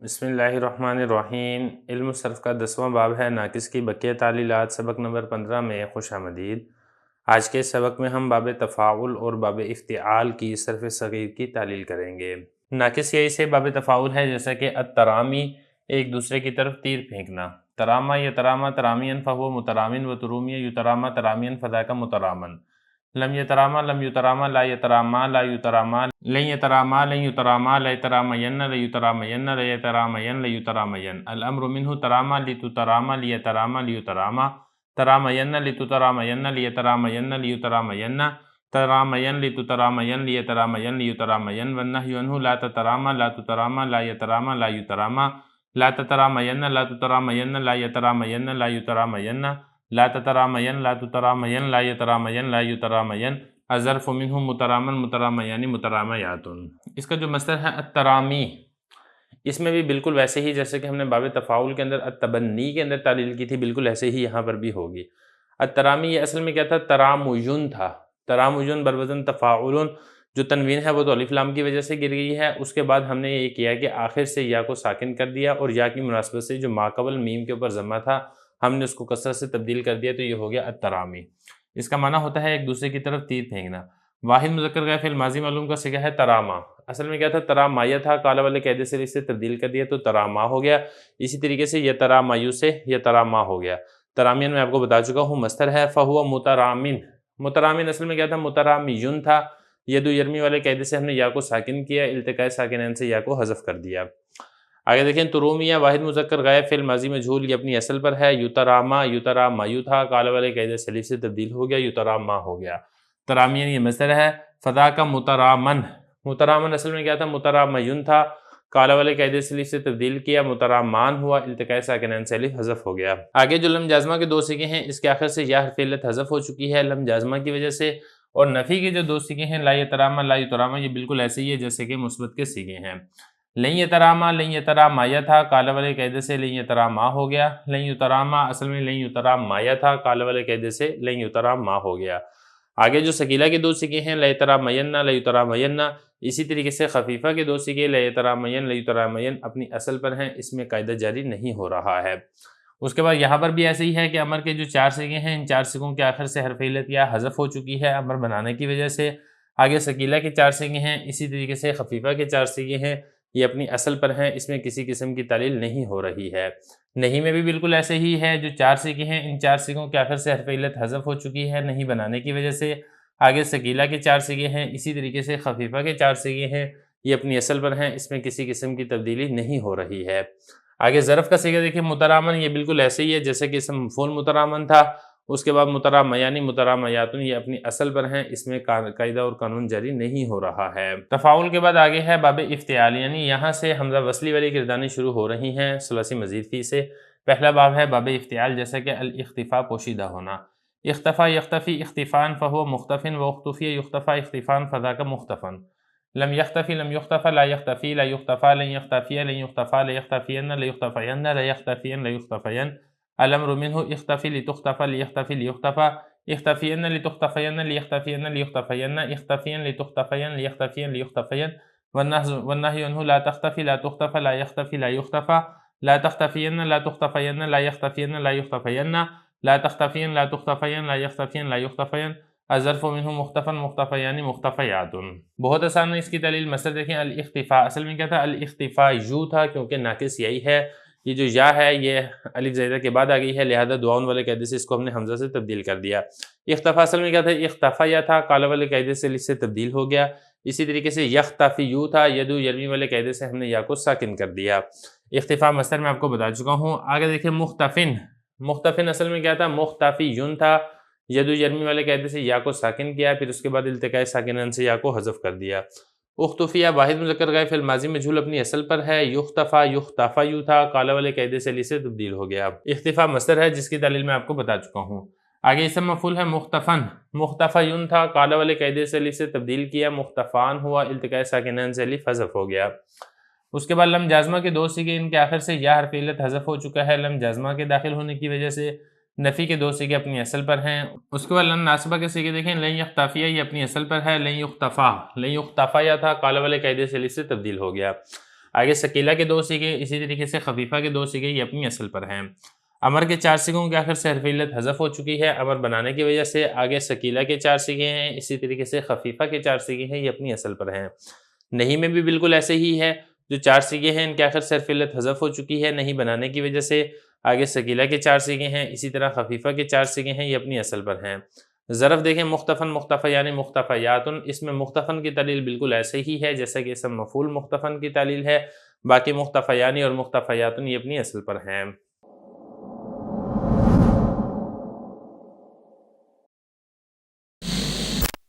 بسم اللہ الرحمن الرحیم۔ علم الصرف کا 10واں باب ہے ناقص کی بقیہ تعلیلات، سبق نمبر 15 میں خوش آمدید۔ آج کے سبق میں ہم باب تفاعل اور باب افتعال کی صرف صغیر کی تعلیل کریں گے۔ ناقص یہی سے باب تفاعل ہے، جیسا کہ الترامی ایک دوسرے کی طرف تیر پھینکنا، تراما یتراما ترامین فہو مترامن و ترومی یتراما ترامین فذاک مترامن، لم یتراما لم یتراما لا یتراما لا یتراما لن یتراما لن یتراما لا یترامین لا یترامین لا یترامین لا یترامین، الامر منہ تراما لتتراما لیتراما لیتراما، ترامین لتترامین لیترامین لیترامین، ترامین لتترامین لیترامین لیترامین، والنہی عنہ لا تتراما لا تتراما لا یتراما لا یتراما، لا تترامین لا تترامین لا یترامین لا یترامین، لا تترامین لا تترامین لا یترامین لا یترامین، الظرف منہ مترامن مترامیان مترامیات۔ اس کا جو مصدر ہے الترامی، اس میں بھی بالکل ویسے ہی جیسے کہ ہم نے باب تفاعل کے اندر التبنی کے اندر تعلیل کی تھی، بالکل ایسے ہی یہاں پر بھی ہوگی۔ الترامی یہ اصل میں کیا تھا؟ ترامین تھا، ترامین بروزن تفاعل، جو تنوین ہے وہ تو الف لام کی وجہ سے گر گئی ہے، اس کے بعد ہم نے یہ کیا کہ آخر سے یا کو ساکن کر دیا، اور یا کی مناسبت سے جو ماقبل میم کے اوپر ضمہ تھا ہم نے اس کو کسرہ سے تبدیل کر دیا، تو یہ ہو گیا الترامی۔ اس کا معنی ہوتا ہے ایک دوسرے کی طرف تیر پھینکنا۔ واحد مذکر غائب فعل ماضی معلوم کا صیغہ ہے تراما، اصل میں کیا تھا؟ ترامایہ تھا، کالا والے قاعدے سے اسے تبدیل کر دیا تو تراما ہو گیا۔ اسی طریقے سے یترامایو سے یتراما ہو گیا۔ ترامین میں آپ کو بتا چکا ہوں مصدر ہے، فہو مترامن، مترامن اصل میں کیا تھا؟ مترامیون تھا، یدو یرمی والے قاعدے سے ہم نے یا کو ساکن کیا، التقاء ساکنین سے یا کو حذف کر دیا۔ آگے دیکھیں ترومیہ واحد مذکر غائب فعل ماضی مجہول، یہ اپنی اصل پر ہے، یتراما یترامایو تھا، کالا والے قاعدے سے الف سے تبدیل ہو گیا، یتراما ہو گیا۔ ترامین یہ مصدر ہے، فدا کا مترامن، مترامن اصل میں کیا تھا؟ مترامیون تھا، کالا والے قاعدے سے الف سے تبدیل کیا، مترامان ہوا، التقاء ساکنین سے الف حذف ہو گیا۔ آگے جو لم جازمہ کے دو صیغے ہیں، اس کے آخر سے یا حرف علت حذف ہو چکی ہے لم جازمہ کی وجہ سے، اور نفی کے جو دو صیغے ہیں لا یتراما لا یتراما، یہ بالکل ایسے ہی ہے جیسے کہ مثبت کے صیغے ہیں۔ لن یتراما لن یترامایا تھا، کالا والے قاعدے سے لن یتراما ہو گیا، لن یتراما اصل میں لن یترامایا تھا، کالا والے قاعدے سے لن یتراما ہو گیا۔ آگے جو ثقیلہ کے دو صیغے ہیں لا یترامین لا یترامین، اسی طریقے سے خفیفہ کے دو صیغے لا یترامین لا یترامین اپنی اصل پر ہیں، اس میں قاعدہ جاری نہیں ہو رہا ہے۔ اس کے بعد یہاں پر بھی ایسے ہی ہے کہ امر کے جو چار صیغے ہیں، ان چار صیغوں کے آخر سے حرف علت یا حذف ہو چکی ہے امر بنانے کی وجہ سے۔ آگے ثقیلہ کے چار صیغے ہیں، اسی طریقے سے خفیفہ کے چار صیغے ہیں، یہ اپنی اصل پر ہیں، اس میں کسی قسم کی تعلیل نہیں ہو رہی ہے۔ نہیں میں بھی بالکل ایسے ہی ہے، جو چار صیغے ہیں ان چار صیغوں کے آخر سے حرف علت حذف ہو چکی ہے نہیں بنانے کی وجہ سے۔ آگے ثقیلہ کے چار صیغے ہیں، اسی طریقے سے خفیفہ کے چار صیغے ہیں، یہ اپنی اصل پر ہیں، اس میں کسی قسم کی تبدیلی نہیں ہو رہی ہے۔ آگے ظرف کا صیغہ دیکھیں مترامن، یہ بالکل ایسے ہی ہے جیسے کہ اسم مفعول مترامن تھا، اس کے بعد مترامیانی مترامیاتن، یہ اپنی اصل پر ہیں، اس میں قاعدہ اور قانون جاری نہیں ہو رہا ہے۔ تفاعل کے بعد آگے ہے باب افتعال، یعنی یہاں سے حمزہ وصلی والی گردانیں شروع ہو رہی ہیں ثلاثی مزید فی سے۔ پہلا باب ہے باب افتعال، جیسا کہ الاختفاء پوشیدہ ہونا، اختفا یختفی اختفان فہو مختفن و اختفی یختفا اختفان فذاک مختفن، لم یختفی لم یختفا لا یختفی لا یختفا لن یختفی لن یختفا لا یختفین لا یختفین لا یختفین لا یختفین، الامر منہ اختفی لتختفا لیختفی لیختفا، اختفین لتختفین لیختفین لیختفین، اختفین لتختفین لیختفین لیختفین، والنہی عنہ لا تختفی لا تختفا لا یختفی لا یختفا، لا تختفین لا تختفین لا یختفین لا یختفین، لا تختفین لا تختفین لا یختفین لا یختفین، الظرف منہ مختفن مختفیان مختفیات۔ بہت آسان ہے اس کی تعلیل، مصدر دیکھیں الاختفاء، اصل میں کیا تھا؟ الاختفاء یو تھا، کیونکہ ناقص یہی ہے، یہ جو یا ہے یہ الف زائدہ کے بعد آ گئی ہے، لہذا دعاؤں والے قاعدے سے اس کو ہم نے حمزہ سے تبدیل کر دیا۔ اختفا اصل میں کیا تھا؟ اختفا تھا، کالا والے قاعدے سے الف سے تبدیل ہو گیا۔ اسی طریقے سے یختفی یو تھا، یدو یرمی والے قاعدے سے ہم نے یا کو ساکن کر دیا۔ اختفاء مصدر میں آپ کو بتا چکا ہوں۔ آگے دیکھیں مختفن، مختفن اصل میں کیا تھا؟ مختفی یون تھا، یدو یرمی والے قاعدے سے یا کو ساکن کیا، پھر اس کے بعد التقاء ساکنین سے یا کو حذف کر دیا۔ اختفیہ واحد مذکر غائب فعل ماضی مجہول اپنی اصل پر ہے، یختفا یختفا یو تھا، کالا والے قاعدے سے سے تبدیل ہو گیا۔ اختفاء مصدر ہے جس کی تعلیل میں آپ کو بتا چکا ہوں۔ آگے اسم مفعول ہے مختفن، مختفا یون تھا، کالا والے قاعدے سے تبدیل کیا، مختفان ہوا، التقاء ساکنین سے الف حذف ہو گیا۔ اس کے بعد لم جازمہ کے دو صیغے، ان کے آخر سے یا حرف علت حذف ہو چکا ہے لم جازمہ کے داخل ہونے کی وجہ سے۔ نفی کے دو صیغے اپنی اصل پر ہیں۔ اس کے بعد لن ناصبہ کے صیغے دیکھیں، لن یختافیہ یہ اپنی اصل پر ہے، لن یختفا، لن یختفا یا تھا، کالا والے قاعدے سے الف سے تبدیل ہو گیا۔ آگے ثقیلہ کے 2 سیغے، اسی طریقے سے خفیفہ کے 2 سیغے، یہ اپنی اصل پر ہیں۔ امر کے 4 سیغوں کے آخر سے حرف علت حذف ہو چکی ہے، امر بنانے کی وجہ سے۔ آگے ثقیلہ کے 4 سیغے ہیں، اسی طریقے سے خفیفہ کے 4 سیغے ہیں، یہ اپنی اصل پر ہیں۔ نہیں میں بھی بالکل ایسے ہی ہے، جو 4 سیغے ہیں ان کے آخر سے حرف علت حذف ہو چکی ہے نہیں بنانے کی وجہ سے۔ آگے ثقیلہ کے 4 سیغے ہیں، اسی طرح خفیفہ کے 4 سیغے ہیں، یہ اپنی اصل پر ہیں۔ ظرف دیکھیں مختفن مختفی یعنی مختفیاتن، اس میں مختفن کی تعلیل بالکل ایسے ہی ہے جیسا کہ اسم مفعول مختفن کی تعلیل ہے، باقی مختفیانی اور مختفیاتن یہ اپنی اصل پر ہیں۔